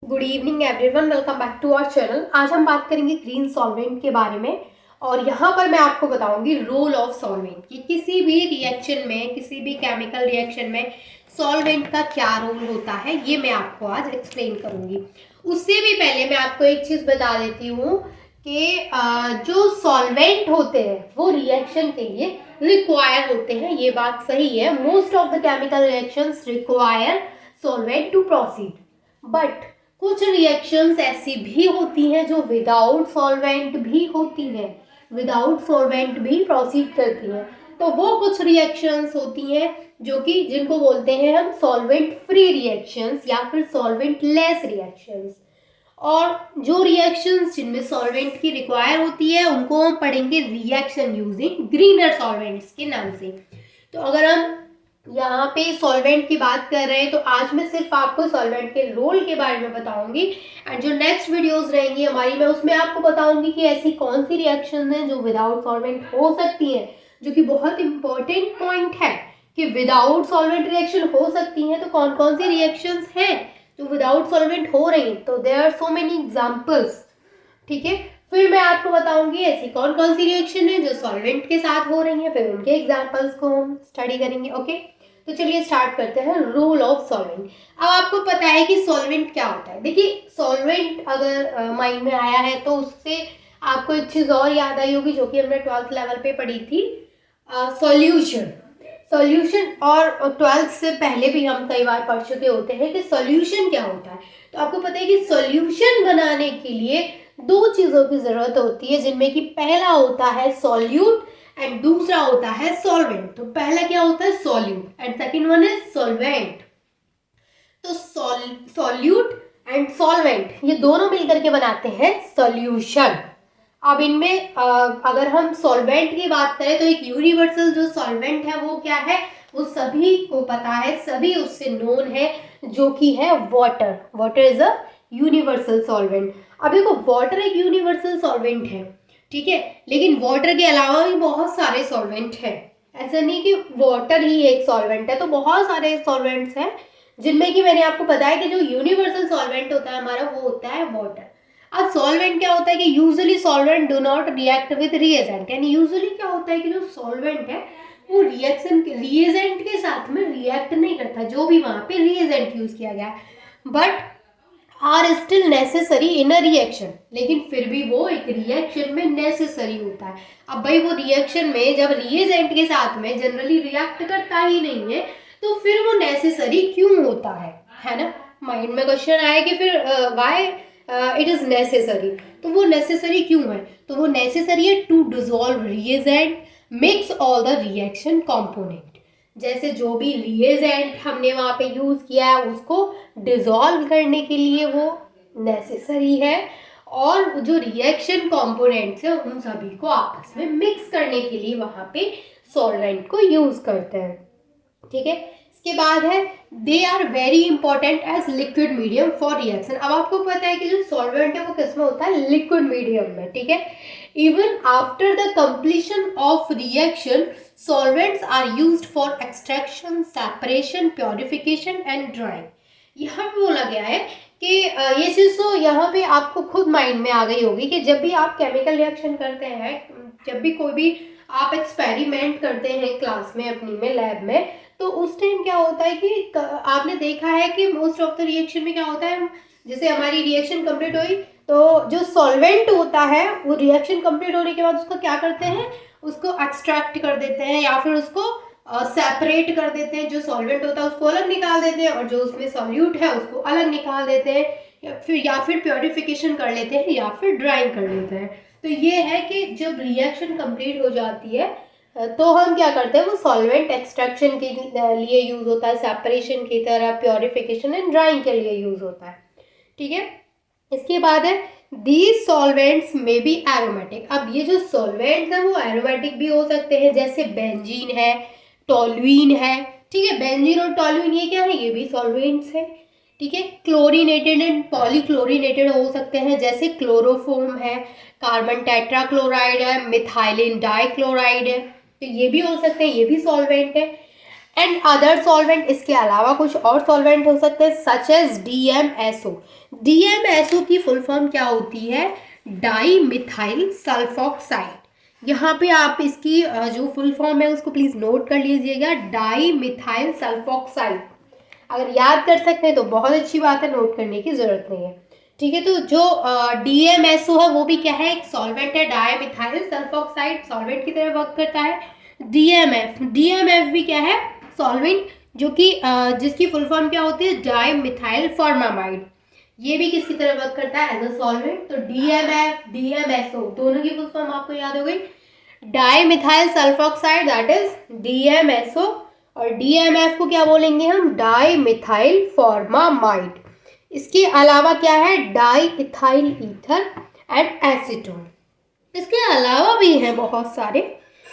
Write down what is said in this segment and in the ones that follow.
Good evening everyone, welcome back to our channel. आज हम बात करेंगे ग्रीन सॉल्वेंट के बारे में और यहाँ पर मैं आपको बताऊंगी रोल ऑफ सॉल्वेंट कि किसी भी रिएक्शन में, किसी भी केमिकल रिएक्शन में सॉल्वेंट का क्या रोल होता है, ये मैं आपको आज एक्सप्लेन करूंगी। उससे भी पहले मैं आपको एक चीज़ बता देती हूँ कि जो सॉल्वेंट होते हैं वो रिएक्शन के लिए रिक्वायर होते हैं। ये बात सही है, most of the chemical reactions require solvent to proceed, but कुछ रिएक्शंस ऐसी भी होती हैं जो विदाउट सॉल्वेंट भी होती हैं, विदाउट सॉल्वेंट भी प्रोसीड करती हैं। तो वो कुछ रिएक्शंस होती हैं जो कि जिनको बोलते हैं हम सॉल्वेंट फ्री रिएक्शंस या फिर सॉल्वेंट लेस रिएक्शंस। और जो रिएक्शंस जिनमें सॉल्वेंट की रिक्वायर होती है उनको हम पढ़ेंगे रिएक्शन यूजिंग ग्रीनर सॉल्वेंट्स के नाम से। तो अगर हम यहाँ पे सॉल्वेंट की बात कर रहे हैं तो आज मैं सिर्फ आपको सॉल्वेंट के रोल के बारे में बताऊंगी एंड जो नेक्स्ट वीडियोस रहेंगी हमारी, मैं उसमें आपको बताऊंगी कि ऐसी कौन सी रिएक्शन हैं जो विदाउट सॉल्वेंट हो सकती हैं, जो कि बहुत इंपॉर्टेंट पॉइंट है कि विदाउट सॉल्वेंट रिएक्शन हो सकती हैं। तो कौन कौन सी रिएक्शंस हैं जो विदाउट सॉल्वेंट हो रही हैं, तो there are so many examples. ठीक है, फिर मैं आपको बताऊंगी ऐसी कौन कौन सी रिएक्शन है जो सॉल्वेंट के साथ हो रही है, फिर उनके एग्जांपल्स को हम स्टडी करेंगे। ओके, तो चलिए स्टार्ट करते हैं रोल ऑफ सॉल्वेंट। अब आपको पता है कि सॉल्वेंट क्या होता है। देखिए, सॉल्वेंट अगर माइंड में आया है तो उससे आपको एक चीज़ और याद आई होगी जो कि हमने 12th लेवल पे पढ़ी थी, सॉल्यूशन। सॉल्यूशन और 12th से पहले भी हम कई बार पढ़ चुके होते हैं कि सॉल्यूशन क्या होता है। तो आपको पता है कि सॉल्यूशन बनाने के लिए दो चीज़ों की ज़रूरत होती है, जिनमें कि पहला होता है सॉल्यूट एंड दूसरा होता है सॉल्वेंट। तो पहला क्या होता है, solute, and second one is solvent. तो सॉल्यूट एंड सॉल्वेंट ये दोनों मिलकर के बनाते हैं सॉल्यूशन। अब इनमें अगर हम सॉल्वेंट की बात करें तो एक यूनिवर्सल जो सॉल्वेंट है वो क्या है, वो सभी को पता है, सभी उससे नोन है, जो कि है water. Water is a universal solvent. अब देखो, वाटर एक यूनिवर्सल सॉल्वेंट है, ठीक है, लेकिन वाटर के अलावा भी बहुत सारे सॉल्वेंट हैं। ऐसा नहीं कि वाटर ही एक सॉल्वेंट है, तो बहुत सारे सॉल्वेंट्स हैं जिनमें कि मैंने आपको बताया कि जो यूनिवर्सल सॉल्वेंट होता है हमारा वो होता है वाटर। अब सॉल्वेंट क्या होता है कि usually solvent do not react with reagent, यानी यूजुअली क्या होता है कि जो सॉल्वेंट है वो रिएक्शन रिएजेंट के साथ में रिएक्ट नहीं करता, जो भी वहां पे रिएजेंट यूज किया गया है, but are still necessary in a reaction. लेकिन फिर भी वो एक रिएक्शन में नेसेसरी होता है। अब भाई वो रिएक्शन में जब रिएजेंट के साथ में जनरली रिएक्ट करता ही नहीं है तो फिर वो नेसेसरी क्यों होता है ना। माइंड में क्वेश्चन आया कि फिर व्हाई इट इज नेसेसरी, तो वो नेसेसरी क्यों है, तो वो नेसेसरी है to dissolve reagent mix all the reaction component. जैसे जो भी रिएजेंट हमने वहाँ पे यूज़ किया है उसको डिसॉल्व करने के लिए वो नेसेसरी है, और जो रिएक्शन कंपोनेंट्स है उन सभी को आपस में मिक्स करने के लिए वहाँ पे सॉल्वेंट को यूज़ करते हैं। ठीक है, इसके बाद है they are very important as liquid medium for reaction. अब आपको पता है कि जो सॉल्वेंट है वो किस में होता है, लिक्विड मीडियम में। ठीक है, even after the completion of reaction solvents are used for extraction, separation, purification and drying. यहाँ पे बोला गया है कि ये चीज़ तो यहाँ पे आपको खुद माइंड में आ गई होगी कि जब भी आप केमिकल रिएक्शन करते हैं, जब भी कोई भी आप एक्सपेरिमेंट करते हैं क्लास में, अपनी में, लैब में, तो उस टाइम क्या होता है कि आपने देखा है कि मोस्ट ऑफ द रिएक्शन में क्या होता है, जैसे हमारी रिएक्शन कंप्लीट हुई तो जो सॉल्वेंट होता है वो रिएक्शन कंप्लीट होने के बाद उसको क्या करते हैं, उसको एक्सट्रैक्ट कर देते हैं या फिर उसको सेपरेट कर देते हैं। जो सॉल्वेंट होता है उसको अलग निकाल देते हैं और जो उसमें सॉल्यूट है उसको अलग निकाल देते हैं, या फिर प्योरिफिकेशन कर लेते हैं या फिर ड्राइंग कर लेते हैं। तो ये है कि जब रिएक्शन कंप्लीट हो जाती है तो हम क्या करते हैं, वो सॉल्वेंट एक्सट्रैक्शन के लिए यूज होता है, सेपरेशन की तरह, प्योरिफिकेशन एंड ड्राइंग के लिए यूज होता है। ठीक है, इसके बाद है दीज सॉल्वेंट्स में बी एरोमेटिक। अब ये जो सॉल्वेंट्स हैं वो एरोमेटिक भी हो सकते हैं, जैसे बेंजीन है, टोलुइन है। ठीक है, बेंजीन और टोलुइन ये क्या है, ये भी सॉल्वेंट्स है। ठीक है, क्लोरीनेटेड एंड पॉलीक्लोरीनेटेड हो सकते हैं, जैसे क्लोरोफॉर्म है, कार्बन टेट्राक्लोराइड है, मिथाइलिन डाइक्लोराइड है, तो ये भी हो सकते हैं, ये भी सॉल्वेंट है। एंड अदर सॉल्वेंट, इसके अलावा कुछ और सॉल्वेंट हो सकते हैं सच एज DMSO। DMSO की फुल फॉर्म क्या होती है? Di methyl sulphoxide. यहाँ पे आप इसकी जो फुल फॉर्म है उसको प्लीज नोट कर लीजिएगा, डाई मिथाइल सल्फोक्साइड। अगर याद कर सकते हैं तो बहुत अच्छी बात है, नोट करने की जरूरत नहीं है। ठीक है, तो जो DMSO है वो भी क्या है? एक सॉल्वेंट है, डाई मिथाइल सल्फोक्साइड सॉल्वेंट की तरह वर्क करता है। DMF भी क्या है? सॉल्वेंट, जो कि जिसकी फुल फॉर्म क्या होती है? Dimethyl formamide. ये भी किसकी तरह वर्क करता है? As a solvent. तो DMF DMSO दोनों की फुल फॉर्म आपको याद हो गई, di methyl sulphoxide that is DMSO, और DMF को क्या बोलेंगे हम? Di methyl formamide. इसके अलावा क्या है? Di ethyl ether and acetone. इसके अलावा भी हैं बहुत सारे,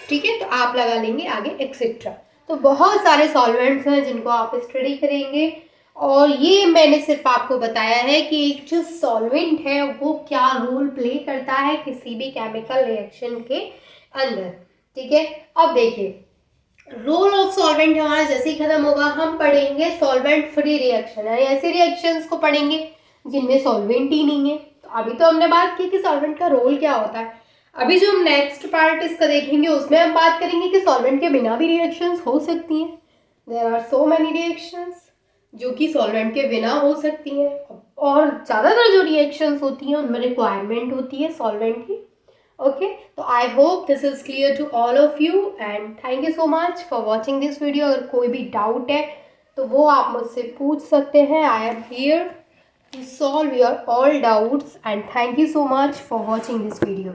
ठीक है, तो आप लगा लेंगे आगे एक्सेट्रा। तो बहुत सारे सॉल्वेंट्स हैं जिनको आप स्टडी करेंगे, और ये मैंने सिर्फ आपको बताया है कि एक जो सॉल्वेंट है वो क्या रोल प्ले करता है किसी भी केमिकल रिएक्शन के अंदर। ठीक है, अब देखिए रोल ऑफ सॉल्वेंट हमारा जैसे ही खत्म होगा हम पढ़ेंगे सॉल्वेंट फ्री रिएक्शन, यानी ऐसे रिएक्शंस को पढ़ेंगे जिनमें सॉल्वेंट ही नहीं है। तो अभी तो हमने बात की कि सॉल्वेंट का रोल क्या होता है। अभी जो हम नेक्स्ट पार्ट इसका देखेंगे उसमें हम बात करेंगे कि सॉल्वेंट के बिना भी रिएक्शंस हो सकती हैं। There are so many reactions जो कि सॉल्वेंट के बिना हो सकती हैं, और ज़्यादातर जो रिएक्शंस होती हैं उनमें रिक्वायरमेंट होती है सॉल्वेंट की। ओके, तो I hope this is clear to all of you, and thank you so much for watching this video. अगर कोई भी डाउट है तो वो आप मुझसे पूछ सकते हैं। I am here to solve your all doubts, and thank you so much for watching this video.